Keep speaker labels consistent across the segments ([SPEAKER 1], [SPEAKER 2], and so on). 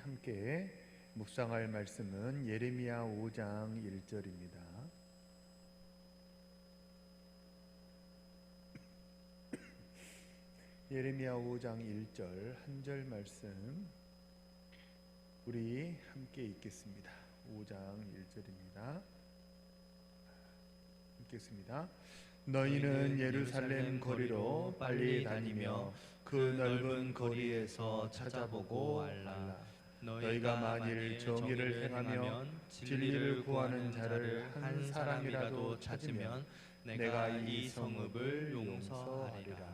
[SPEAKER 1] 함께 묵상할 말씀은 예레미야 5장 1절입니다. 예레미야 5장 1절 한 절 말씀 우리 함께 읽겠습니다. 5장 1절입니다. 읽겠습니다. 너희는 예루살렘 거리로 빨리 다니며 그 넓은 거리에서 찾아보고 알라. 너희가 만일 정의를 행하며 진리를 구하는 자를 한 사람이라도 찾으면 내가 이 성읍을 용서하리라.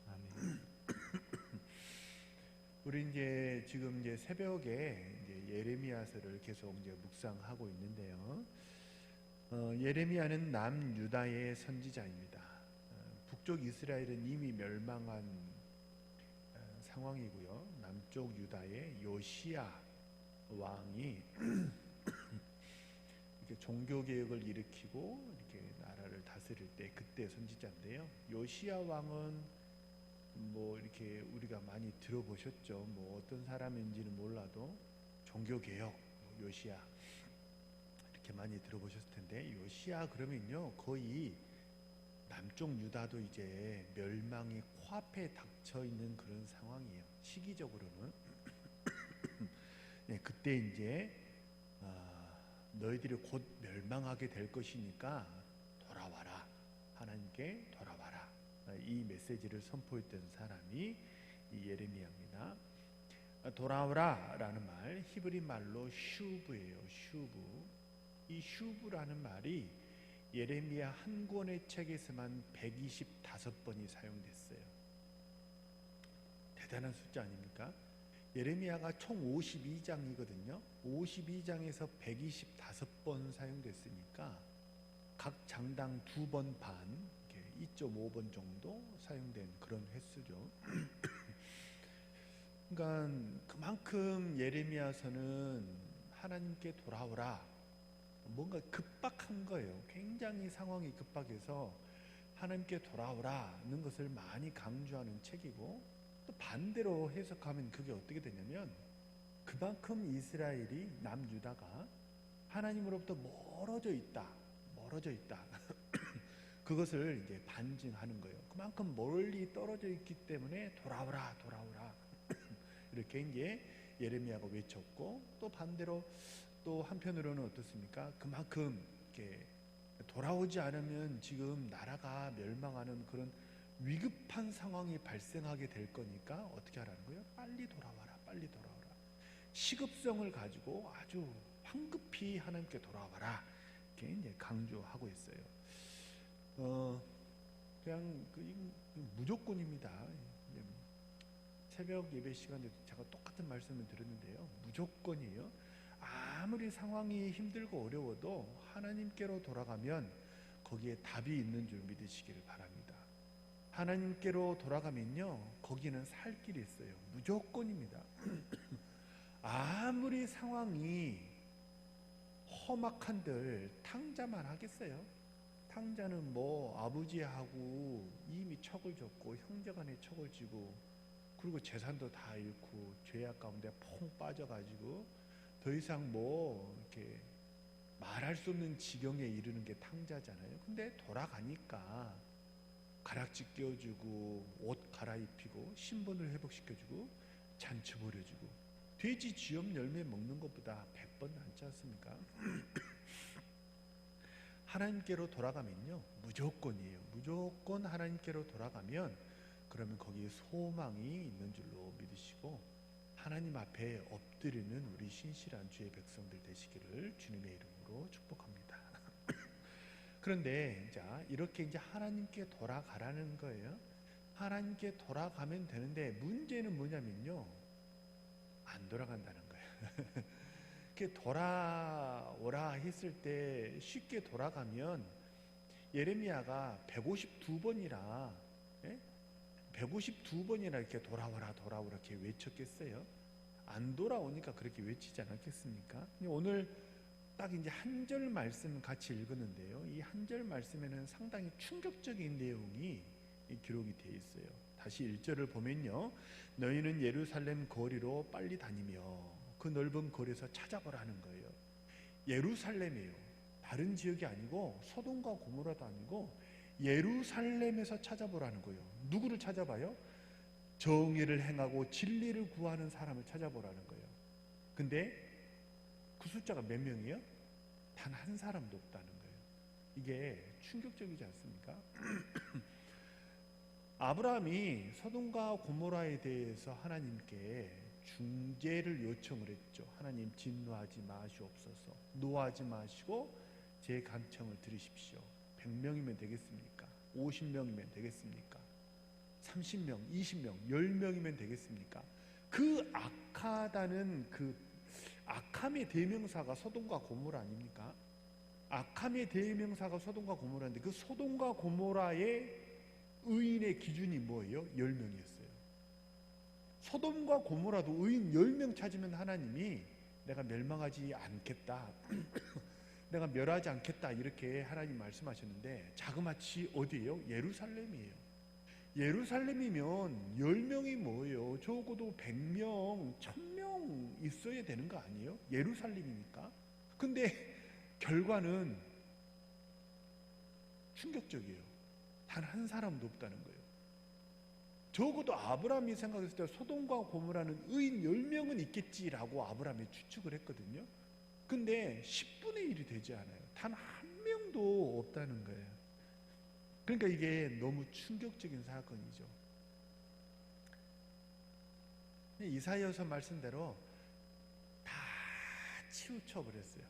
[SPEAKER 1] 아멘. 우리 지금 새벽에 예레미야서를 계속 묵상하고 있는데요. 예레미야는 남유다의 선지자입니다. 북쪽 이스라엘은 이미 멸망한 상황이고요. 남쪽 유다의 요시야 왕이 이렇게 종교 개혁을 일으키고 이렇게 나라를 다스릴 때 그때 선지자인데요. 요시야 왕은 이렇게 우리가 많이 들어보셨죠. 어떤 사람인지는 몰라도 종교 개혁 요시야 이렇게 많이 들어보셨을 텐데, 요시야 그러면요 거의 남쪽 유다도 이제 멸망이 코앞에 닥쳐 있는 그런 상황이에요. 시기적으로는. 네, 그때 너희들이 곧 멸망하게 될 것이니까 돌아와라, 하나님께 돌아와라, 이 메시지를 선포했던 사람이 이 예레미야입니다. 돌아오라 라는 말 히브리 말로 슈브예요. 슈브. 이 슈브라는 말이 예레미야 한 권의 책에서만 125번이 사용됐어요. 대단한 숫자 아닙니까? 예레미야가 총 52장이거든요. 52장에서 125번 사용됐으니까 각 장당 2번 반, 2.5번 정도 사용된 그런 횟수죠. 그러니까 그만큼 예레미야서는 하나님께 돌아오라, 뭔가 급박한 거예요. 굉장히 상황이 급박해서 하나님께 돌아오라는 것을 많이 강조하는 책이고, 또 반대로 해석하면 그게 어떻게 되냐면 그만큼 이스라엘이 남유다가 하나님으로부터 멀어져 있다 그것을 이제 반증하는 거예요. 그만큼 멀리 떨어져 있기 때문에 돌아오라 이렇게 이제 예레미야가 외쳤고, 또 반대로 또 한편으로는 어떻습니까? 그만큼 이렇게 돌아오지 않으면 지금 나라가 멸망하는 그런 위급한 상황이 발생하게 될 거니까 어떻게 하라는 거예요? 빨리 돌아와라. 시급성을 가지고 아주 황급히 하나님께 돌아와라, 이렇게 이제 강조하고 있어요. 그냥 무조건입니다. 새벽 예배 시간에 제가 똑같은 말씀을 드렸는데요. 무조건이에요. 아무리 상황이 힘들고 어려워도 하나님께로 돌아가면 거기에 답이 있는 줄 믿으시기를 바랍니다. 하나님께로 돌아가면요 거기는 살 길이 있어요. 무조건입니다. 아무리 상황이 험악한들 탕자만 하겠어요? 탕자는 아버지하고 이미 척을 졌고 형제간에 척을 지고, 그리고 재산도 다 잃고 죄악 가운데 퐁 빠져가지고 더 이상 이렇게 말할 수 없는 지경에 이르는 게 탕자잖아요. 근데 돌아가니까 가락지 끼워주고 옷 갈아입히고 신분을 회복시켜주고 잔치 벌여주고, 돼지 쥐염 열매 먹는 것보다 100번 낫지 않습니까? 하나님께로 돌아가면요 무조건이에요. 무조건 하나님께로 돌아가면 그러면 거기에 소망이 있는 줄로 믿으시고 하나님 앞에 엎드리는 우리 신실한 주의 백성들 되시기를 주님의 이름으로 축복합니다. 그런데 이렇게 이제 하나님께 돌아가라는 거예요. 하나님께 돌아가면 되는데 문제는 뭐냐면요, 안 돌아간다는 거예요. 이렇게 돌아오라 했을 때 쉽게 돌아가면 예레미야가 152번이나 152번이나 이렇게 돌아오라 이렇게 외쳤겠어요? 안 돌아오니까 그렇게 외치지 않았겠습니까? 오늘 딱 이제 한 절 말씀 같이 읽었는데요. 이 한 절 말씀에는 상당히 충격적인 내용이 기록이 되어 있어요. 다시 1절을 보면요. 너희는 예루살렘 거리로 빨리 다니며 그 그 넓은 거리에서 찾아보라는 거예요. 예루살렘이에요. 다른 지역이 아니고 소돔과 고모라도 아니고 예루살렘에서 찾아보라는 거예요. 누구를 찾아봐요? 정의를 행하고 진리를 구하는 사람을 찾아보라는 거예요. 근데 그 숫자가 몇 명이에요? 단 한 사람도 없다는 거예요. 이게 충격적이지 않습니까? 아브라함이 소돔과 고모라에 대해서 하나님께 중재를 요청을 했죠. 하나님, 진노하지 마시옵소서. 노하지 마시고 제 간청을 들으십시오. 100명이면 되겠습니까? 50명이면 되겠습니까? 30명, 20명, 10명이면 되겠습니까? 그 악하다는 그 악함의 대명사가 소돔과 고모라 아닙니까? 악함의 대명사가 소돔과 고모라인데 그 소돔과 고모라의 의인의 기준이 뭐예요? 10명이었어요. 소돔과 고모라도 의인 10명 찾으면 하나님이 내가 멸망하지 않겠다. 내가 멸하지 않겠다. 이렇게 하나님 말씀하셨는데 자그마치 어디예요? 예루살렘이에요. 예루살렘이면 10명이 뭐예요? 적어도 100명, 1000명 있어야 되는 거 아니에요? 예루살렘이니까. 근데 결과는 충격적이에요. 단 한 사람도 없다는 거예요. 적어도 아브라함이 생각했을 때 소돔과 고모라는 의인 10명은 있겠지라고 아브라함이 추측을 했거든요. 근데 10분의 1이 되지 않아요. 단 한 명도 없다는 거예요. 그러니까 이게 너무 충격적인 사건이죠. 이사야서 말씀대로 다 치우쳐 버렸어요.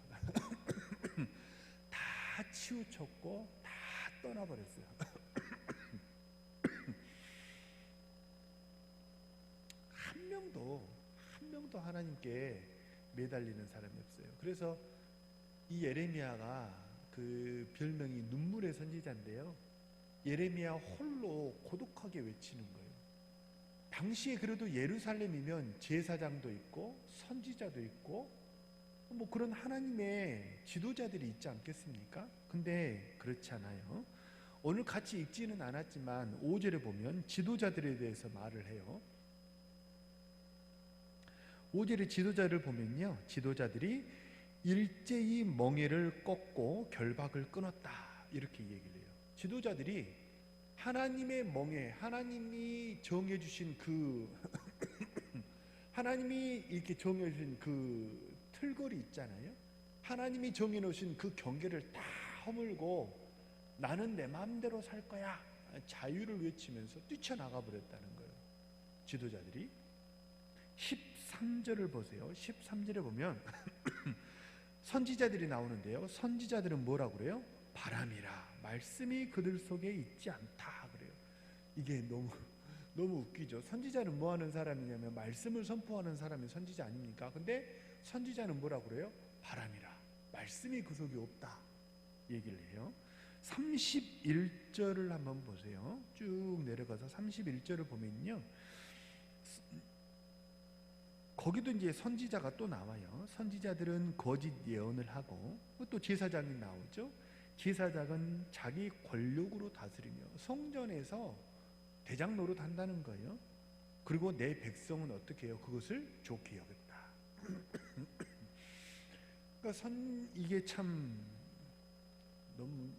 [SPEAKER 1] 다 치우쳤고 다 떠나버렸어요. 한 명도 하나님께 매달리는 사람이 없어요. 그래서 이 예레미야가 그 별명이 눈물의 선지자인데요. 예레미야 홀로 고독하게 외치는 거예요. 당시에 그래도 예루살렘이면 제사장도 있고 선지자도 있고 뭐 그런 하나님의 지도자들이 있지 않겠습니까? 근데 그렇지 않아요. 오늘 같이 읽지는 않았지만 5절에 보면 지도자들에 대해서 말을 해요. 5절의 지도자를 보면요, 지도자들이 일제히 멍에를 꺾고 결박을 끊었다 이렇게 얘기를 해요. 지도자들이 하나님의 멍에, 하나님이 정해주신 그 하나님이 이렇게 정해주신 그 틀거리 있잖아요. 하나님이 정해놓으신 그 경계를 다 허물고 나는 내 마음대로 살 거야, 자유를 외치면서 뛰쳐나가 버렸다는 거예요. 지도자들이. 13절을 보세요. 13절에 보면 선지자들이 나오는데요. 선지자들은 뭐라고 그래요? 바람이라 말씀이 그들 속에 있지 않다 그래요. 이게 너무 웃기죠. 선지자는 뭐 하는 사람이냐면 말씀을 선포하는 사람이 선지자 아닙니까? 근데 선지자는 뭐라고 그래요? 바람이라 말씀이 그 속에 없다 얘기를 해요. 31절을 한번 보세요. 쭉 내려가서 31절을 보면요, 거기도 이제 선지자가 또 나와요. 선지자들은 거짓 예언을 하고 또 제사장이 나오죠. 제사장은 자기 권력으로 다스리며 성전에서 대장 노릇 한다는 거예요. 그리고 내 백성은 어떻게 해요? 그것을 좋게 여겼다. 그러니까 이게 참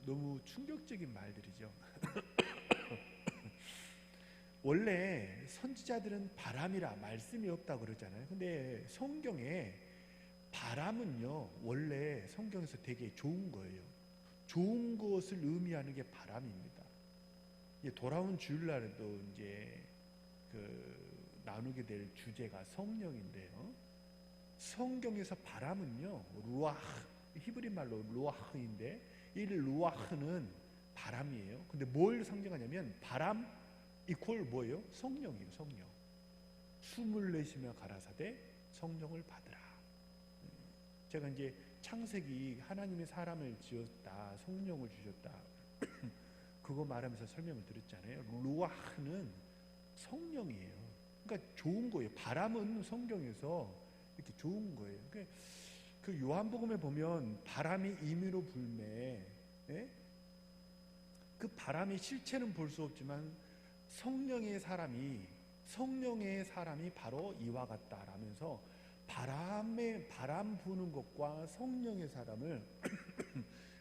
[SPEAKER 1] 너무 충격적인 말들이죠. 원래 선지자들은 바람이라 말씀이 없다고 그러잖아요. 근데 성경에 바람은요, 원래 성경에서 되게 좋은 거예요. 좋은 것을 의미하는 게 바람입니다. 돌아온 주일날에도 이제 나누게 될 주제가 성령인데요. 성경에서 바람은요, 루아흐, 히브리 말로 루아흐인데 이 루아흐는 바람이에요. 근데 뭘 상징하냐면 바람 이퀄 뭐예요? 성령이에요. 성령. 숨을 내쉬며 가라사대 성령을 받으라. 제가 이제 창세기 하나님의 사람을 지었다, 성령을 주셨다 그거 말하면서 설명을 드렸잖아요. 루아흐는 성령이에요. 그러니까 좋은 거예요. 바람은 성경에서 이렇게 좋은 거예요. 그러니까 그 요한복음에 보면 바람이 임의로 불매, 예? 그 바람의 실체는 볼 수 없지만 성령의 사람이 바로 이와 같다라면서 바람 부는 것과 성령의 사람을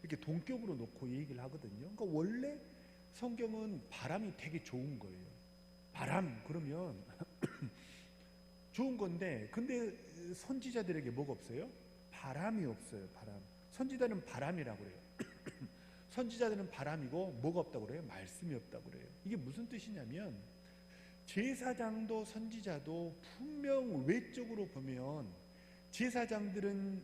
[SPEAKER 1] 이렇게 동격으로 놓고 얘기를 하거든요. 그러니까 원래 성경은 바람이 되게 좋은 거예요. 바람 그러면 좋은 건데, 근데 선지자들에게 뭐가 없어요? 바람이 없어요. 바람. 선지자는 바람이라고 그래요. 선지자들은 바람이고 뭐가 없다고 그래요? 말씀이 없다고 그래요. 이게 무슨 뜻이냐면, 제사장도 선지자도 분명 외적으로 보면 제사장들은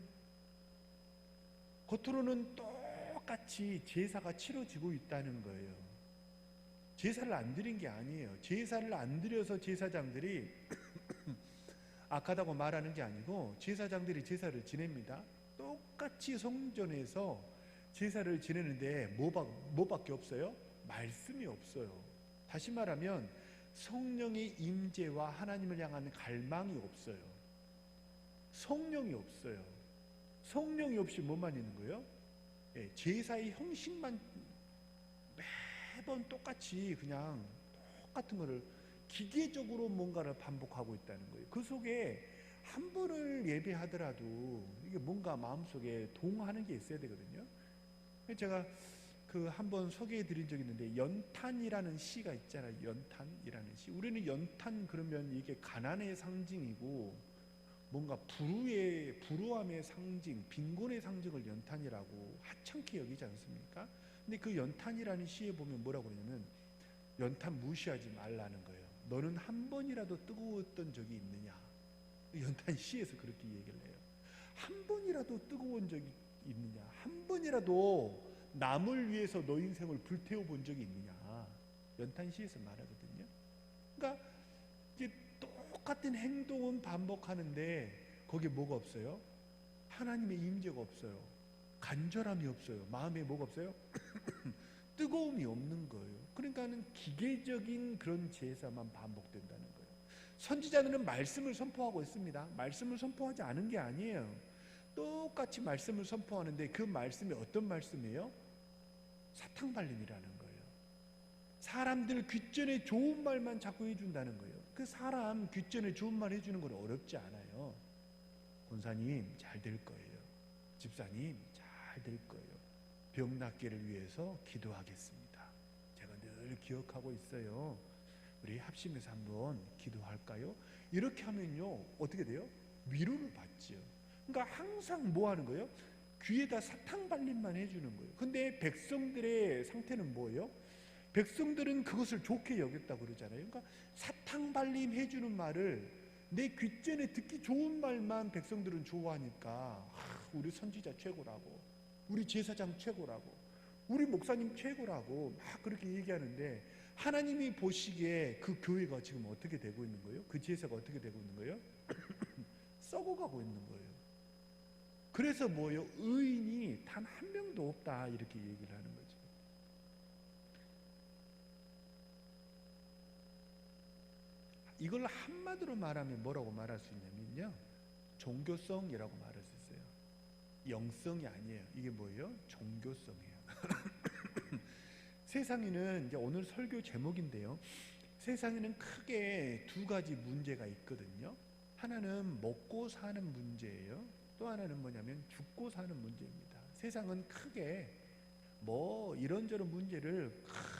[SPEAKER 1] 겉으로는 똑같이 제사가 치러지고 있다는 거예요. 제사를 안 드린 게 아니에요. 제사를 안 드려서 제사장들이 악하다고 말하는 게 아니고, 제사장들이 제사를 지냅니다. 똑같이 성전에서 제사를 지내는데 뭐밖에 없어요? 말씀이 없어요. 다시 말하면 성령의 임재와 하나님을 향한 갈망이 없어요. 성령이 없어요. 성령이 없이 뭐만 있는 거예요? 제사의 형식만 매번 똑같이 그냥 똑같은 거를 기계적으로 뭔가를 반복하고 있다는 거예요. 그 속에 한 번을 예배하더라도 이게 뭔가 마음속에 동하는 게 있어야 되거든요. 제가 그 한번 소개해 드린 적이 있는데, 연탄이라는 시가 있잖아요. 연탄이라는 시. 우리는 연탄 그러면 이게 가난의 상징이고 뭔가 불우함의 상징, 빈곤의 상징을 연탄이라고 하찮게 여기지 않습니까? 근데 그 연탄이라는 시에 보면 뭐라고 그러냐면, 연탄 무시하지 말라는 거예요. 너는 한 번이라도 뜨거웠던 적이 있느냐? 연탄 시에서 그렇게 얘기를 해요. 한 번이라도 뜨거운 적이 있느냐? 한 번이라도 남을 위해서 너 인생을 불태워 본 적이 있느냐? 연탄 시에서 말하거든요. 그러니까 이게 똑같은 행동은 반복하는데 거기에 뭐가 없어요? 하나님의 임재가 없어요. 간절함이 없어요. 마음에 뭐가 없어요? 뜨거움이 없는 거예요. 그러니까는 기계적인 그런 제사만 반복된다는 거예요. 선지자들은 말씀을 선포하고 있습니다. 말씀을 선포하지 않은 게 아니에요. 똑같이 말씀을 선포하는데 그 말씀이 어떤 말씀이에요? 사탕발림이라는 거예요. 사람들 귓전에 좋은 말만 자꾸 해준다는 거예요. 그 사람 귓전에 좋은 말 해주는 건 어렵지 않아요. 권사님 잘 될 거예요. 집사님 잘 될 거예요. 병 낫기를 위해서 기도하겠습니다. 제가 늘 기억하고 있어요. 우리 합심해서 한번 기도할까요? 이렇게 하면요 어떻게 돼요? 위로를 받지요. 그러니까 항상 뭐 하는 거예요? 귀에다 사탕 발림만 해주는 거예요. 근데 백성들의 상태는 뭐예요? 백성들은 그것을 좋게 여겼다고 그러잖아요. 그러니까 사탕 발림 해주는 말을 내 귓전에 듣기 좋은 말만 백성들은 좋아하니까, 우리 선지자 최고라고, 우리 제사장 최고라고, 우리 목사님 최고라고 막 그렇게 얘기하는데, 하나님이 보시기에 그 교회가 지금 어떻게 되고 있는 거예요? 그 제사가 어떻게 되고 있는 거예요? 썩어가고 있는 거예요. 그래서 뭐예요? 의인이 단 한 명도 없다 이렇게 얘기를 하는 거죠. 이걸 한마디로 말하면 뭐라고 말할 수 있냐면요, 종교성이라고 말할 수 있어요. 영성이 아니에요. 이게 뭐예요? 종교성이에요. 세상에는, 이제 오늘 설교 제목인데요, 세상에는 크게 두 가지 문제가 있거든요. 하나는 먹고 사는 문제예요. 또 하나는 뭐냐면 죽고 사는 문제입니다. 세상은 크게 뭐 이런저런 문제를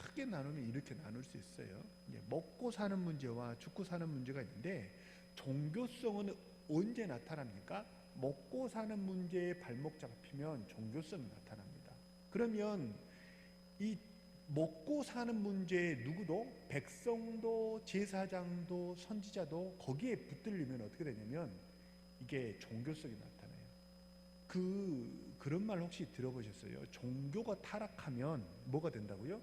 [SPEAKER 1] 크게 나누면 이렇게 나눌 수 있어요. 먹고 사는 문제와 죽고 사는 문제가 있는데, 종교성은 언제 나타납니까? 먹고 사는 문제에 발목 잡히면 종교성이 나타납니다. 그러면 이 먹고 사는 문제에 누구도, 백성도 제사장도 선지자도 거기에 붙들리면 어떻게 되냐면 이게 종교성이 나타나요. 그런 말 혹시 들어보셨어요? 종교가 타락하면 뭐가 된다고요?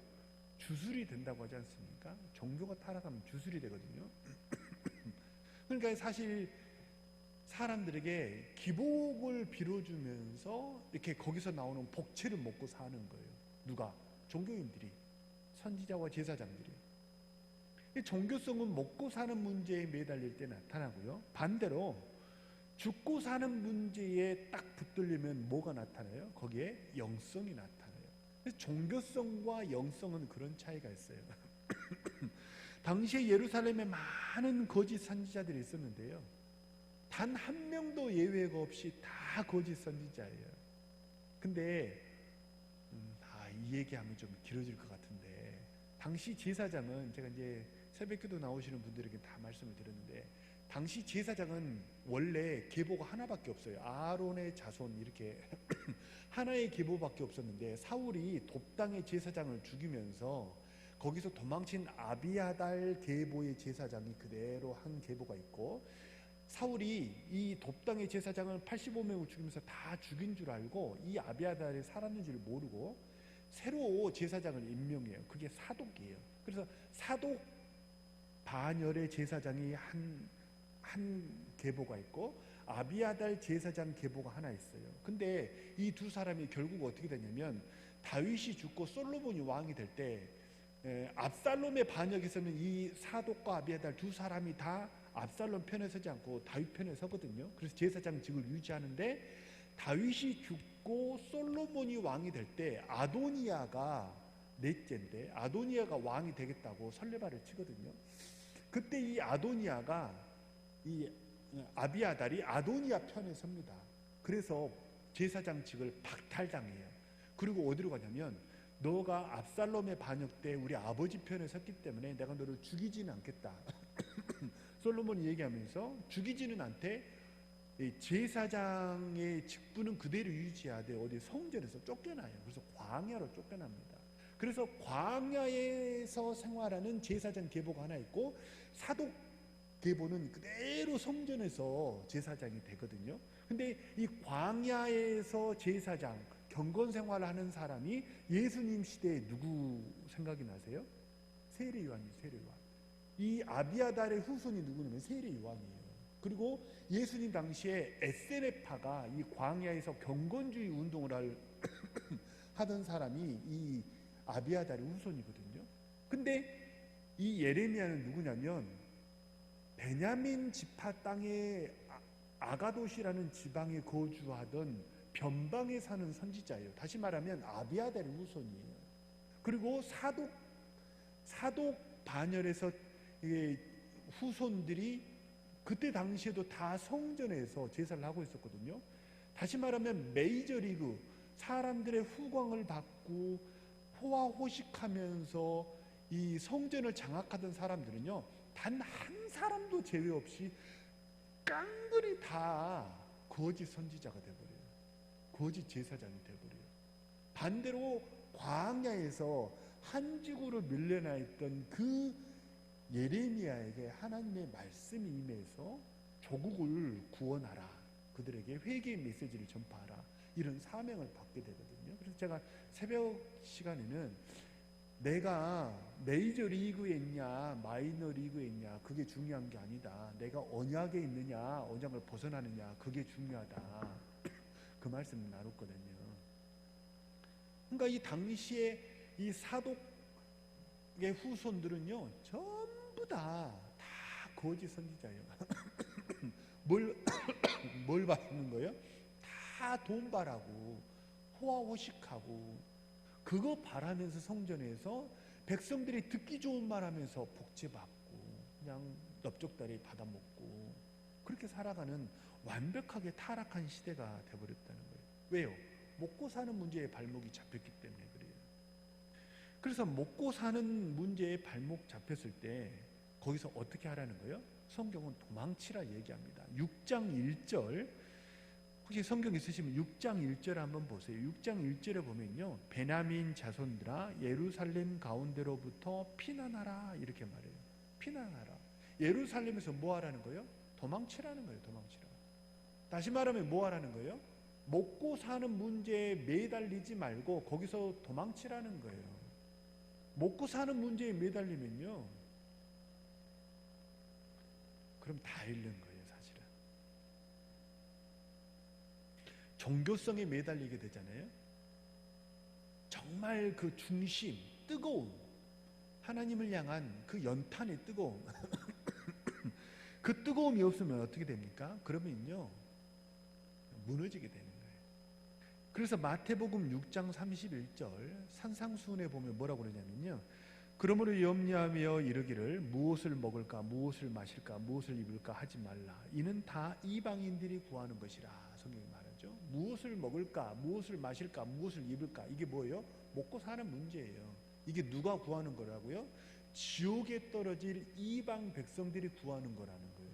[SPEAKER 1] 주술이 된다고 하지 않습니까? 종교가 타락하면 주술이 되거든요. 그러니까 사실 사람들에게 기복을 빌어주면서 이렇게 거기서 나오는 복채를 먹고 사는 거예요. 누가? 종교인들이, 선지자와 제사장들이. 종교성은 먹고 사는 문제에 매달릴 때 나타나고요, 반대로 죽고 사는 문제에 딱 붙들리면 뭐가 나타나요? 거기에 영성이 나타나요. 그래서 종교성과 영성은 그런 차이가 있어요. 당시에 예루살렘에 많은 거짓 선지자들이 있었는데요, 단 한 명도 예외가 없이 다 거짓 선지자예요. 근데 이 얘기하면 좀 길어질 것 같은데, 당시 제사장은, 제가 이제 새벽기도 나오시는 분들에게 다 말씀을 드렸는데, 당시 제사장은 원래 계보가 하나밖에 없어요. 아론의 자손 이렇게 하나의 계보밖에 없었는데, 사울이 돕당의 제사장을 죽이면서 거기서 도망친 아비아달 계보의 제사장이 그대로 한 계보가 있고, 사울이 이 돕당의 제사장을 85명을 죽이면서 다 죽인 줄 알고 이 아비아달이 살았는지를 모르고 새로 제사장을 임명해요. 그게 사독이에요. 그래서 사독 반열의 제사장이 한 계보가 있고 아비아달 제사장 계보가 하나 있어요. 근데 이 두 사람이 결국 어떻게 되냐면, 다윗이 죽고 솔로몬이 왕이 될 때 압살롬의 반역에서는 이 사독과 아비아달 두 사람이 다 압살롬 편에 서지 않고 다윗 편에 서거든요. 그래서 제사장직을 유지하는데, 다윗이 죽고 솔로몬이 왕이 될 때 아도니아가 넷째인데 아도니아가 왕이 되겠다고 설레발을 치거든요. 그때 이 아도니아가, 이 아비아달이 아도니아 편에 섭니다. 그래서 제사장직을 박탈당해요. 그리고 어디로 가냐면, 너가 압살롬의 반역 때 우리 아버지 편에 섰기 때문에 내가 너를 죽이지는 않겠다. 솔로몬이 얘기하면서 죽이지는 않되 제사장의 직분은 그대로 유지하되 어디 성전에서 쫓겨나요. 그래서 광야로 쫓겨납니다. 그래서 광야에서 생활하는 제사장 계보가 하나 있고, 사독 계보는 그대로 성전에서 제사장이 되거든요. 근데 이 광야에서 제사장 경건 생활을 하는 사람이 예수님 시대에 누구 생각이 나세요? 세례 요한이에요. 세례 요한. 이 아비아달의 후손이 누구냐면 세례 요한이에요. 그리고 예수님 당시에 에세네파가 이 광야에서 경건주의 운동을 하던 사람이 이 아비아달의 후손이거든요. 근데 이 예레미야는 누구냐면, 베냐민 지파 땅의 아가도시라는 지방에 거주하던 변방에 사는 선지자예요. 다시 말하면 아비아달의 후손이에요. 그리고 사독 반열에서 후손들이 그때 당시에도 다 성전에서 제사를 하고 있었거든요. 다시 말하면 메이저리그, 사람들의 후광을 받고 호화호식하면서 이 성전을 장악하던 사람들은요, 단 한 사람도 제외 없이 깡들이 다 거짓 선지자가 돼버려요. 거짓 제사장이 돼버려요. 반대로 광야에서 한 지구로 밀려나 있던 그 예레미야에게 하나님의 말씀이 임해서 조국을 구원하라, 그들에게 회개의 메시지를 전파하라, 이런 사명을 받게 되거든요. 그래서 제가 새벽 시간에는 내가 메이저 리그에 있냐 마이너 리그에 있냐 그게 중요한 게 아니다, 내가 언약에 있느냐 언약을 벗어나느냐 그게 중요하다, 그 말씀을 나눴거든요. 그러니까 이 당시에 이 사독의 후손들은요 전부 다 거짓 선지자예요. 뭘 바라는 거예요? 다 돈 바라고 호화호식하고 그거 바라면서 성전에서 백성들이 듣기 좋은 말 하면서 복제받고 그냥 넓적다리 받아먹고 그렇게 살아가는 완벽하게 타락한 시대가 되어버렸다는 거예요. 왜요? 먹고 사는 문제에 발목이 잡혔기 때문에 그래요. 그래서 먹고 사는 문제에 발목 잡혔을 때 거기서 어떻게 하라는 거예요? 성경은 도망치라 얘기합니다. 6장 1절, 혹시 성경 있으시면 6장 1절 한번 보세요. 6장 1절에 보면요, 베냐민 자손들아 예루살렘 가운데로부터 피난하라 이렇게 말해요. 피난하라. 예루살렘에서 뭐 하라는 거예요? 도망치라는 거예요. 도망치라. 다시 말하면 뭐 하라는 거예요? 먹고 사는 문제에 매달리지 말고 거기서 도망치라는 거예요. 먹고 사는 문제에 매달리면요 그럼 다 잃는 거예요. 사실은 종교성에 매달리게 되잖아요. 정말 그 중심, 뜨거움, 하나님을 향한 그 연탄의 뜨거움 그 뜨거움이 없으면 어떻게 됩니까? 그러면요 무너지게 되는 거예요. 그래서 마태복음 6장 31절 산상수훈에 보면 뭐라고 그러냐면요, 그러므로 염려하며 이르기를 무엇을 먹을까 무엇을 마실까 무엇을 입을까 하지 말라. 이는 다 이방인들이 구하는 것이라. 성경이 말하죠. 무엇을 먹을까 무엇을 마실까 무엇을 입을까, 이게 뭐예요? 먹고 사는 문제예요. 이게 누가 구하는 거라고요? 지옥에 떨어질 이방 백성들이 구하는 거라는 거예요.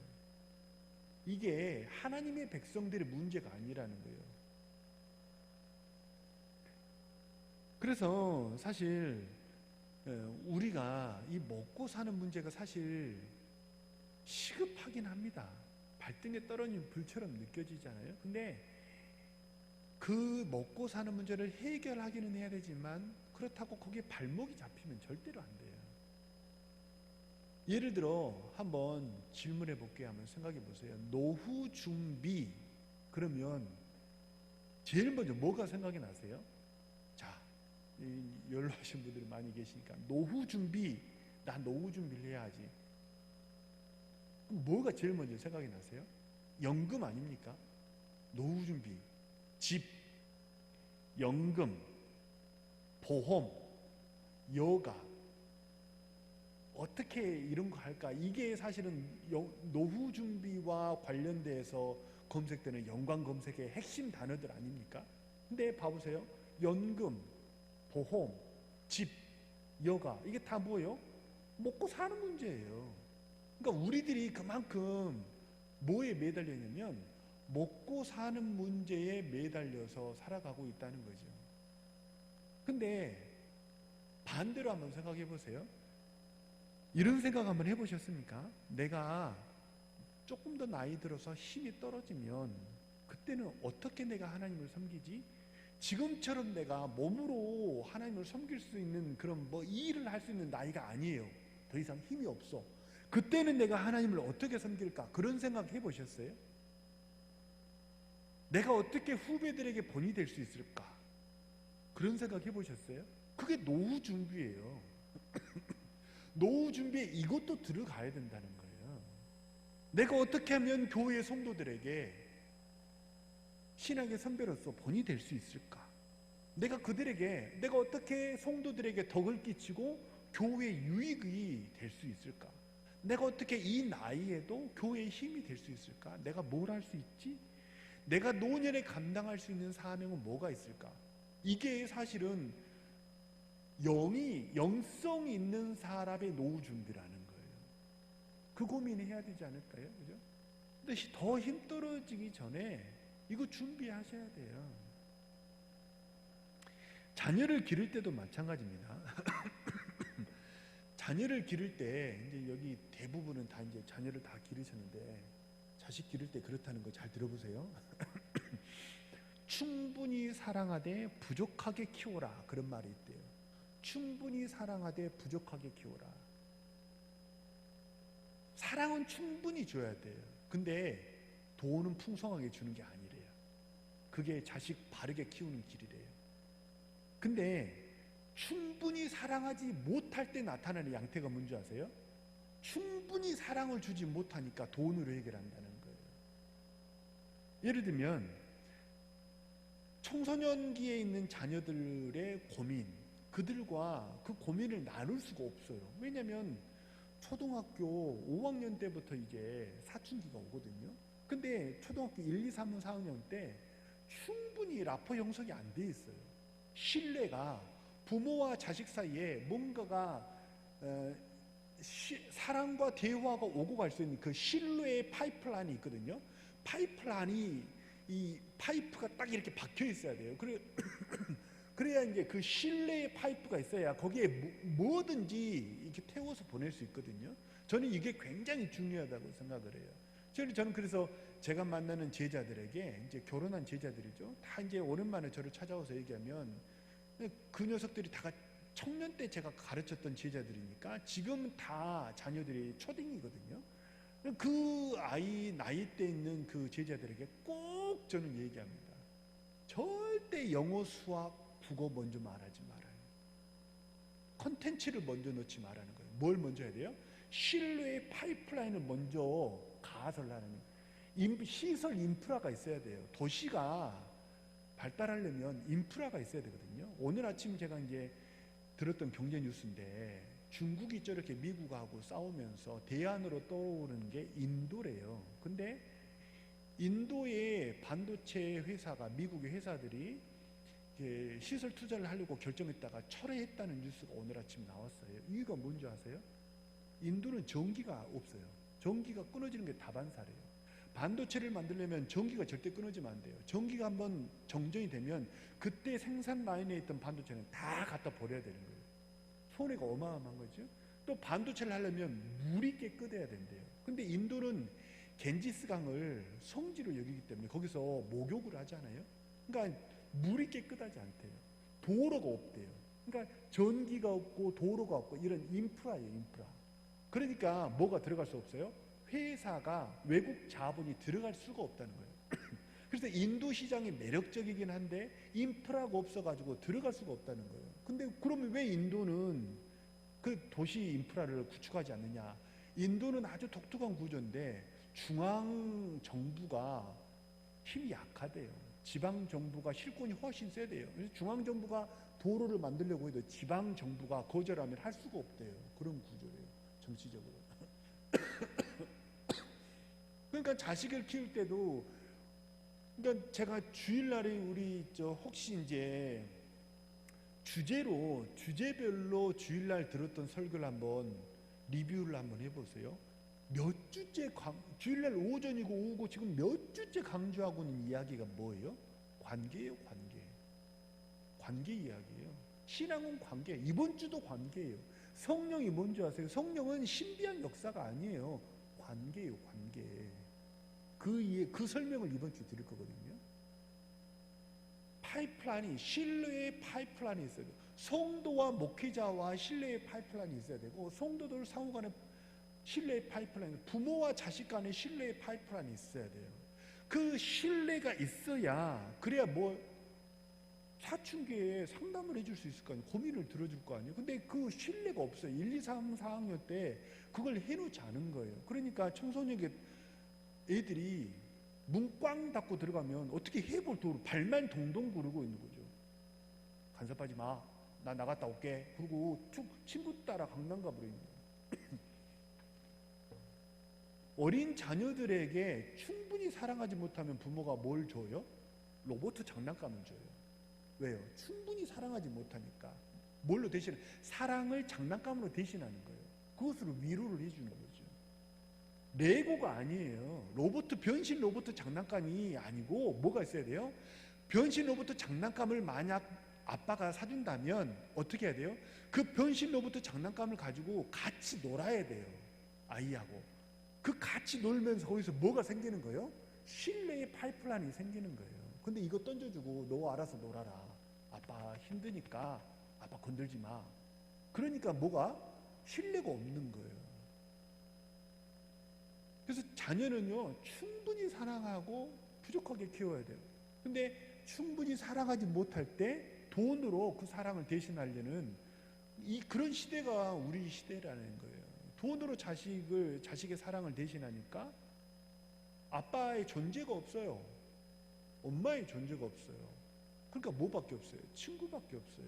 [SPEAKER 1] 이게 하나님의 백성들의 문제가 아니라는 거예요. 그래서 사실 우리가 이 먹고 사는 문제가 사실 시급하긴 합니다. 발등에 떨어진 불처럼 느껴지잖아요. 근데 그 먹고 사는 문제를 해결하기는 해야 되지만 그렇다고 거기에 발목이 잡히면 절대로 안 돼요. 예를 들어 한번 질문해 볼게요. 한번 생각해 보세요. 노후 준비 그러면 제일 먼저 뭐가 생각이 나세요? 자, 연로하신 분들이 많이 계시니까 노후 준비, 나 노후 준비를 해야지. 그럼 뭐가 제일 먼저 생각이 나세요? 연금 아닙니까? 노후 준비, 집, 연금, 보험, 여가, 어떻게 이런 거 할까? 이게 사실은 노후 준비와 관련돼서 검색되는 연관 검색의 핵심 단어들 아닙니까? 근데 봐보세요. 연금, 보험, 집, 여가, 이게 다 뭐예요? 먹고 사는 문제예요. 그러니까 우리들이 그만큼 뭐에 매달려 있냐면 먹고 사는 문제에 매달려서 살아가고 있다는 거죠. 근데 반대로 한번 생각해 보세요. 이런 생각 한번 해보셨습니까? 내가 조금 더 나이 들어서 힘이 떨어지면 그때는 어떻게 내가 하나님을 섬기지? 지금처럼 내가 몸으로 하나님을 섬길 수 있는 그런 뭐 일을 할 수 있는 나이가 아니에요. 더 이상 힘이 없어. 그때는 내가 하나님을 어떻게 섬길까? 그런 생각 해보셨어요? 내가 어떻게 후배들에게 본이 될 수 있을까? 그런 생각 해보셨어요? 그게 노후 준비예요. 노후 준비에 이것도 들어가야 된다는 거예요. 내가 어떻게 하면 교회 성도들에게 신앙의 선배로서 본이 될 수 있을까? 내가 그들에게, 내가 어떻게 성도들에게 덕을 끼치고 교회 유익이 될 수 있을까? 내가 어떻게 이 나이에도 교회의 힘이 될 수 있을까? 내가 뭘 할 수 있지? 내가 노년에 감당할 수 있는 사명은 뭐가 있을까? 이게 사실은 영성이 있는 사람의 노후 준비라는 거예요. 그 고민을 해야 되지 않을까요? 그죠? 근데 더 힘 떨어지기 전에 이거 준비하셔야 돼요. 자녀를 기를 때도 마찬가지입니다. 자녀를 기를 때 이제 여기 대부분은 다 이제 자녀를 다 기르셨는데 자식 기를 때 그렇다는 거 잘 들어보세요. 충분히 사랑하되 부족하게 키워라, 그런 말이 있대요. 충분히 사랑하되 부족하게 키워라. 사랑은 충분히 줘야 돼요. 근데 돈은 풍성하게 주는 게 아니래요. 그게 자식 바르게 키우는 길이래요. 근데 충분히 사랑하지 못할 때 나타나는 양태가 뭔지 아세요? 충분히 사랑을 주지 못하니까 돈으로 해결한다는 거예요. 예를 들면 청소년기에 있는 자녀들의 고민, 그들과 그 고민을 나눌 수가 없어요. 왜냐하면 초등학교 5학년 때부터 이제 사춘기가 오거든요. 근데 초등학교 1, 2, 3, 4학년 때 충분히 라포 형성이 안 돼 있어요. 신뢰가, 부모와 자식 사이에 뭔가가 사랑과 대화가 오고 갈 수 있는 그 신뢰의 파이프라인이 있거든요. 이 파이프가 딱 이렇게 박혀 있어야 돼요. 그래야 이제 그 신뢰의 파이프가 있어야 거기에 뭐든지 이렇게 태워서 보낼 수 있거든요. 저는 이게 굉장히 중요하다고 생각을 해요. 저는 그래서 제가 만나는 제자들에게, 이제 결혼한 제자들이죠. 다 이제 오랜만에 저를 찾아와서 얘기하면 그 녀석들이 다 청년 때 제가 가르쳤던 제자들이니까 지금 다 자녀들이 초딩이거든요. 그 아이 나이 때 있는 그 제자들에게 꼭 저는 얘기합니다. 절대 영어, 수학, 국어 먼저 말하지 말아요. 컨텐츠를 먼저 넣지 말라는 거예요. 뭘 먼저 해야 돼요? 신뢰의 파이프라인을 먼저 가설하는, 시설 인프라가 있어야 돼요. 도시가 발달하려면 인프라가 있어야 되거든요. 오늘 아침 제가 이제 들었던 경제 뉴스인데 중국이 저렇게 미국하고 싸우면서 대안으로 떠오르는 게 인도래요. 근데 인도의 반도체 회사가, 미국의 회사들이 시설 투자를 하려고 결정했다가 철회했다는 뉴스가 오늘 아침 나왔어요. 이유가 뭔지 아세요? 인도는 전기가 없어요. 전기가 끊어지는 게 다반사래요. 반도체를 만들려면 전기가 절대 끊어지면 안 돼요. 전기가 한번 정전이 되면 그때 생산 라인에 있던 반도체는 다 갖다 버려야 되는 거예요. 손해가 어마어마한 거죠. 또 반도체를 하려면 물이 깨끗해야 된대요. 근데 인도는 겐지스강을 성지로 여기기 때문에 거기서 목욕을 하잖아요. 그러니까 물이 깨끗하지 않대요. 도로가 없대요. 그러니까 전기가 없고 도로가 없고 이런 인프라예요, 인프라. 그러니까 뭐가 들어갈 수 없어요? 회사가, 외국 자본이 들어갈 수가 없다는 거예요. 그래서 인도 시장이 매력적이긴 한데 인프라가 없어가지고 들어갈 수가 없다는 거예요. 근데 그러면 왜 인도는 그 도시 인프라를 구축하지 않느냐? 인도는 아주 독특한 구조인데 중앙 정부가 힘이 약하대요. 지방 정부가 실권이 훨씬 세대요. 그래서 중앙 정부가 도로를 만들려고 해도 지방 정부가 거절하면 할 수가 없대요. 그런 구조래요, 정치적으로. 그러니까 자식을 키울 때도, 그러니까 제가 주일날에 우리 혹시 이제 주제별로 주일날 들었던 설교를 한번 리뷰를 한번 해보세요. 몇 주째 주일날 오전이고 오후고 지금 몇 주째 강조하고 있는 이야기가 뭐예요? 관계예요, 관계. 관계 이야기예요. 신앙은 관계. 이번 주도 관계예요. 성령이 뭔지 아세요? 성령은 신비한 역사가 아니에요. 관계예요, 관계. 그 설명을 이번 주 드릴 거거든요. 파이프라인이, 신뢰의 파이프라인이 있어야 돼요. 성도와 목회자와 신뢰의 파이프라인이 있어야 되고, 성도들 상호 간에 신뢰의 파이프라인, 부모와 자식 간의 신뢰의 파이프라인이 있어야 돼요. 그 신뢰가 있어야, 그래야 사춘기에 상담을 해줄 수 있을 거 아니에요. 고민을 들어줄 거 아니에요. 근데 그 신뢰가 없어요. 1, 2, 3, 4학년 때 그걸 해놓지 않은 거예요. 그러니까 청소년 애들이 문 꽝 닫고 들어가면 어떻게 해볼 도로, 발만 동동 구르고 있는 거죠. 간섭하지 마, 나 나갔다 올게. 그리고 친구 따라 강남 가버리는 거예요. 어린 자녀들에게 충분히 사랑하지 못하면 부모가 뭘 줘요? 로봇 장난감을 줘요. 왜요? 충분히 사랑하지 못하니까. 뭘로 대신해? 사랑을 장난감으로 대신하는 거예요. 그것으로 위로를 해주는 거죠. 레고가 아니에요. 변신 로봇 장난감이 아니고 뭐가 있어야 돼요? 변신 로봇 장난감을 만약 아빠가 사준다면 어떻게 해야 돼요? 그 변신 로봇 장난감을 가지고 같이 놀아야 돼요. 아이하고. 그 같이 놀면서 거기서 뭐가 생기는 거예요? 신뢰의 파이프라인이 생기는 거예요. 근데 이거 던져주고 너 알아서 놀아라. 아빠 힘드니까 아빠 건들지 마. 그러니까 뭐가? 신뢰가 없는 거예요. 그래서 자녀는요, 충분히 사랑하고 부족하게 키워야 돼요. 근데 충분히 사랑하지 못할 때 돈으로 그 사랑을 대신하려는 그런 시대가 우리 시대라는 거예요. 돈으로 자식의 사랑을 대신하니까 아빠의 존재가 없어요. 엄마의 존재가 없어요. 그러니까 뭐밖에 없어요? 친구밖에 없어요.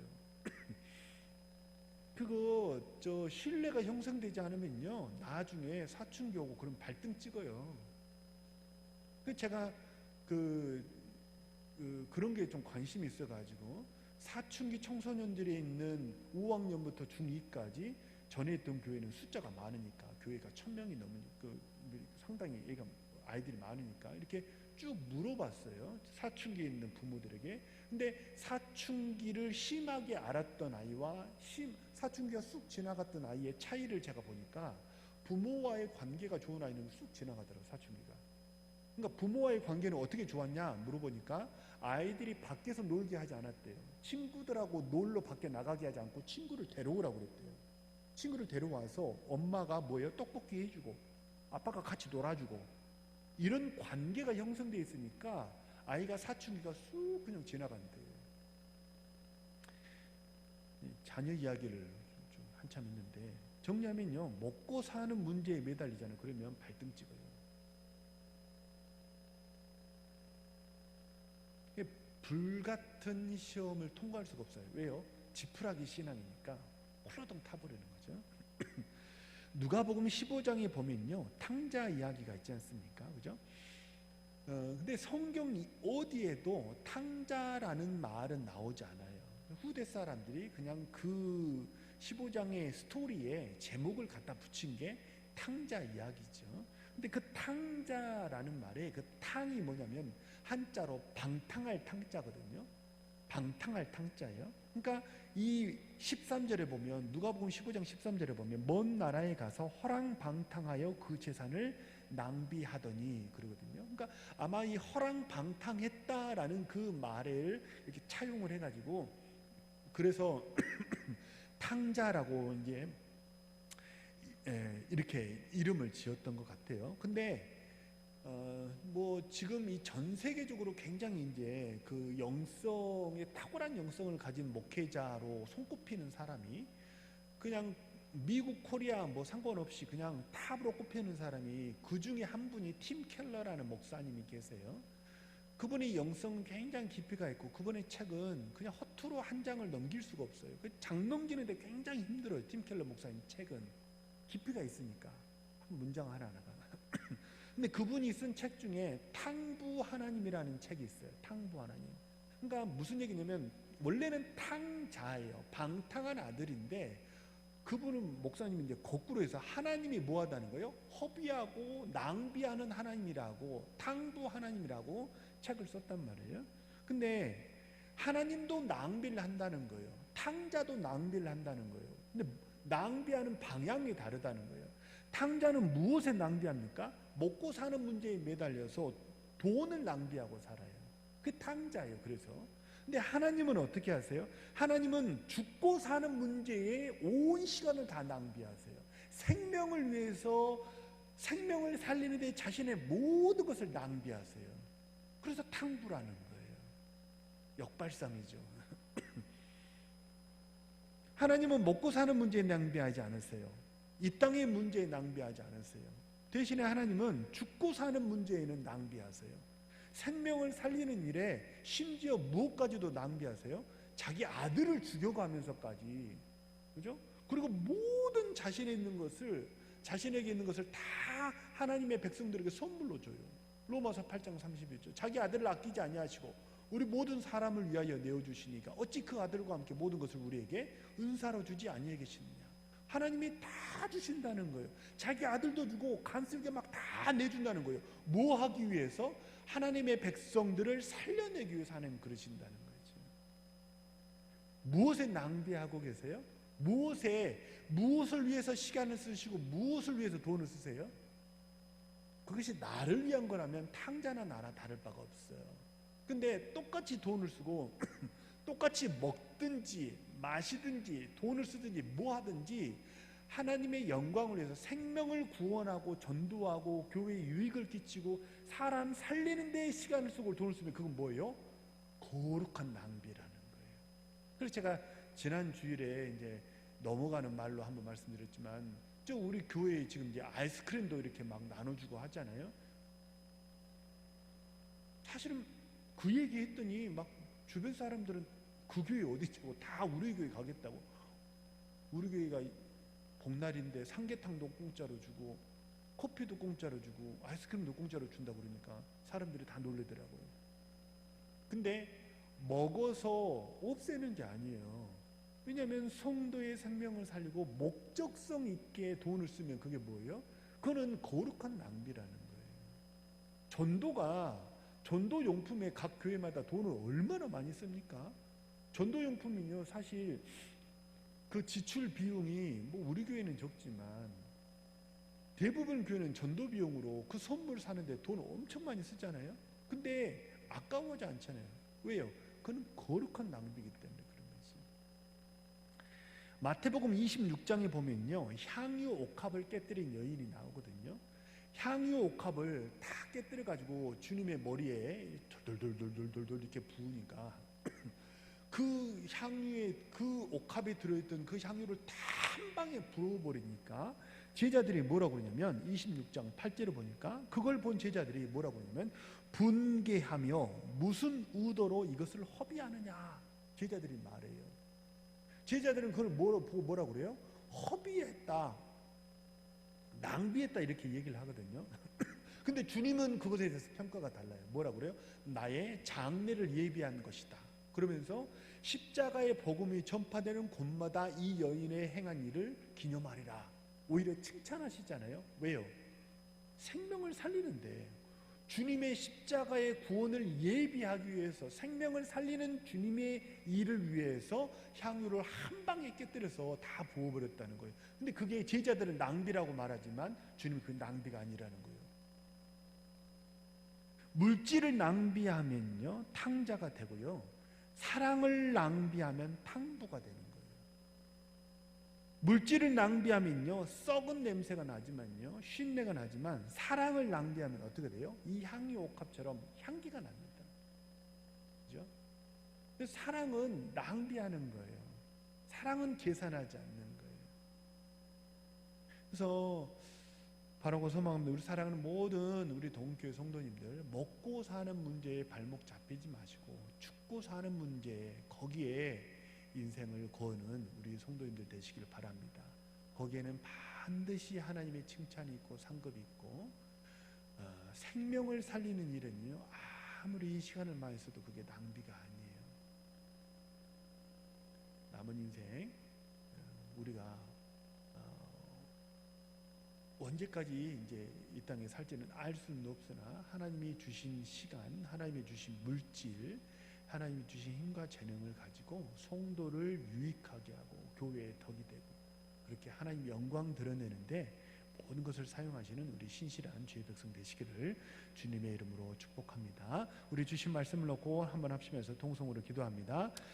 [SPEAKER 1] 신뢰가 형성되지 않으면요, 나중에 사춘기 오고 그럼 발등 찍어요. 제가 그런 게 좀 관심이 있어가지고 사춘기 청소년들이 있는 5학년부터 중2까지 전에 있던 교회는 숫자가 많으니까, 교회가 1000명이 넘으니까 상당히 아이들이 많으니까 이렇게 쭉 물어봤어요. 사춘기에 있는 부모들에게. 근데 사춘기를 심하게 알았던 아이와 사춘기가 쑥 지나갔던 아이의 차이를 제가 보니까 부모와의 관계가 좋은 아이는 쑥 지나가더라고요, 사춘기가. 그러니까 부모와의 관계는 어떻게 좋았냐 물어보니까 아이들이 밖에서 놀게 하지 않았대요. 친구들하고 놀러 밖에 나가게 하지 않고 친구를 데려오라고 그랬대요. 친구를 데려와서 엄마가 떡볶이 해주고 아빠가 같이 놀아주고 이런 관계가 형성되어 있으니까 아이가 사춘기가 쑥 그냥 지나간대요. 자녀 이야기를 좀 한참 했는데 정리하면요, 먹고 사는 문제에 매달리잖아요. 그러면 발등 찍어요. 불같은 시험을 통과할 수가 없어요. 왜요? 지푸라기 신앙이니까 홀라당 타버리는 거죠. 누가복음 15장에 보면요, 탕자 이야기가 있지 않습니까? 그죠? 근데 성경 어디에도 탕자라는 말은 나오지 않아요. 후대 사람들이 그냥 그 15장의 스토리에 제목을 갖다 붙인 게 탕자 이야기죠. 근데 그 탕자라는 말에 그 탕이 뭐냐면 한자로 방탕할 탕자거든요. 방탕할 탕자예요. 그러니까 이 13절에 보면, 누가복음 15장 13절에 보면 먼 나라에 가서 허랑방탕하여 그 재산을 낭비하더니 그러거든요. 그러니까 아마 이 허랑방탕했다라는 그 말을 이렇게 차용을 해가지고, 그래서 탕자라고 이제 이렇게 이름을 지었던 것 같아요. 근데 뭐 지금 이 전 세계적으로 굉장히 이제 그 영성에 탁월한 영성을 가진 목회자로 손꼽히는 사람이, 그냥 미국, 코리아 뭐 상관없이 그냥 탑으로 꼽히는 사람이, 그 중에 한 분이 팀 켈러라는 목사님이 계세요. 그분의 영성은 굉장히 깊이가 있고, 그분의 책은 그냥 허투루 한 장을 넘길 수가 없어요. 장 넘기는데 굉장히 힘들어요. 팀 켈러 목사님 책은 깊이가 있으니까 한 문장 하나하나가. 근데 그분이 쓴 책 중에 탕부 하나님이라는 책이 있어요. 탕부 하나님. 그러니까 무슨 얘기냐면, 원래는 탕자예요. 방탕한 아들인데, 그분은 목사님이 이제 거꾸로 해서 하나님이 뭐하다는 거예요? 허비하고 낭비하는 하나님이라고, 탕부 하나님이라고 책을 썼단 말이에요. 근데 하나님도 낭비를 한다는 거예요. 탕자도 낭비를 한다는 거예요. 근데 낭비하는 방향이 다르다는 거예요. 탕자는 무엇에 낭비합니까? 먹고 사는 문제에 매달려서 돈을 낭비하고 살아요. 그게 탕자예요. 그래서. 근데 하나님은 어떻게 하세요? 하나님은 죽고 사는 문제에 온 시간을 다 낭비하세요. 생명을 위해서, 생명을 살리는 데 자신의 모든 것을 낭비하세요. 그래서 탕부라는 거예요. 역발상이죠. 하나님은 먹고 사는 문제에 낭비하지 않으세요. 이 땅의 문제에 낭비하지 않으세요. 대신에 하나님은 죽고 사는 문제에는 낭비하세요. 생명을 살리는 일에 심지어 무엇까지도 낭비하세요? 자기 아들을 죽여가면서까지. 그죠? 그리고 모든 자신에 있는 것을, 자신에게 있는 것을 다 하나님의 백성들에게 선물로 줘요. 로마서 8장 31절. 자기 아들을 아끼지 아니하시고 우리 모든 사람을 위하여 내어주시니까 어찌 그 아들과 함께 모든 것을 우리에게 은사로 주지 아니하겠느냐. 하나님이 다 주신다는 거예요. 자기 아들도 주고 간쓸게 막 다 내준다는 거예요. 뭐 하기 위해서? 하나님의 백성들을 살려내기 위해서 하나님 그러신다는 거죠. 무엇에 낭비하고 계세요? 무엇을 위해서 시간을 쓰시고 무엇을 위해서 돈을 쓰세요? 그것이 나를 위한 거라면 탕자나 나나 다를 바가 없어요. 근데 똑같이 돈을 쓰고 똑같이 먹든지 마시든지 돈을 쓰든지 뭐 하든지 하나님의 영광을 위해서 생명을 구원하고 전도하고 교회에 유익을 끼치고 사람 살리는 데에 시간을 쓰고 돈을 쓰면 그건 뭐예요? 거룩한 낭비라는 거예요. 그래서 제가 지난 주일에 이제 넘어가는 말로 한번 말씀드렸지만, 저 우리 교회에 지금 이제 아이스크림도 이렇게 막 나눠주고 하잖아요. 사실은 그 얘기 했더니 막 주변 사람들은 그 교회 어디 있고 다 우리 교회 가겠다고. 우리 교회가 복날인데 삼계탕도 공짜로 주고 커피도 공짜로 주고 아이스크림도 공짜로 준다고 그러니까 사람들이 다 놀래더라고요. 근데 먹어서 없애는 게 아니에요. 왜냐하면 성도의 생명을 살리고 목적성 있게 돈을 쓰면 그게 뭐예요? 그거는 거룩한 낭비라는 거예요. 전도용품에 각 교회마다 돈을 얼마나 많이 씁니까? 전도용품은요, 사실 그 지출 비용이 뭐 우리 교회는 적지만 대부분 교회는 전도 비용으로 그 선물 사는데 돈을 엄청 많이 쓰잖아요. 근데 아까워하지 않잖아요. 왜요? 그건 거룩한 낭비이기 때문에 그런 거지. 마태복음 26장에 보면요, 향유 옥합을 깨뜨린 여인이 나오거든요. 향유 옥합을 다 깨뜨려 가지고 주님의 머리에 돌돌돌돌돌돌 이렇게 부으니까 그 향유에, 그 옥합에 들어있던 그 향유를 다 한 방에 부어버리니까 제자들이 뭐라고 그러냐면 26장 8절을 보니까 그걸 본 제자들이 뭐라고 그러냐면 분개하며 무슨 의도로 이것을 허비하느냐 제자들이 말해요. 제자들은 그걸 보고 뭐라고 그래요? 허비했다, 낭비했다 이렇게 얘기를 하거든요. 근데 주님은 그것에 대해서 평가가 달라요. 뭐라고 그래요? 나의 장례를 예비한 것이다. 그러면서 십자가의 복음이 전파되는 곳마다 이 여인의 행한 일을 기념하리라. 오히려 칭찬하시잖아요. 왜요? 생명을 살리는데, 주님의 십자가의 구원을 예비하기 위해서, 생명을 살리는 주님의 일을 위해서 향유를 한 방에 깨뜨려서 다 부어버렸다는 거예요. 근데 그게 제자들은 낭비라고 말하지만 주님은 그 낭비가 아니라는 거예요. 물질을 낭비하면요 탕자가 되고요, 사랑을 낭비하면 탕부가 되는 거예요. 물질을 낭비하면요 썩은 냄새가 나지만요, 쉰내가 나지만, 사랑을 낭비하면 어떻게 돼요? 이 향유 옥합처럼 향기가 납니다. 그죠? 그래서 사랑은 낭비하는 거예요. 사랑은 계산하지 않는 거예요. 그래서 바라고 소망합니다. 우리 사랑하는 모든 우리 동교회 성도님들, 먹고 사는 문제에 발목 잡히지 마시고 죽고 사는 문제, 거기에 인생을 거는 우리 성도님들 되시길 바랍니다. 거기에는 반드시 하나님의 칭찬이 있고 상급이 있고, 생명을 살리는 일은요 아무리 시간을 많이 써도 그게 낭비가 아니에요. 남은 인생 우리가 언제까지 이제 이 땅에 살지는 알 수는 없으나, 하나님이 주신 시간, 하나님이 주신 물질, 하나님이 주신 힘과 재능을 가지고 성도를 유익하게 하고 교회의 덕이 되고 그렇게 하나님 영광 드러내는데 모든 것을 사용하시는 우리 신실한 주의 백성 되시기를 주님의 이름으로 축복합니다. 우리 주신 말씀을 놓고 한번 합심해서 통성으로 기도합니다.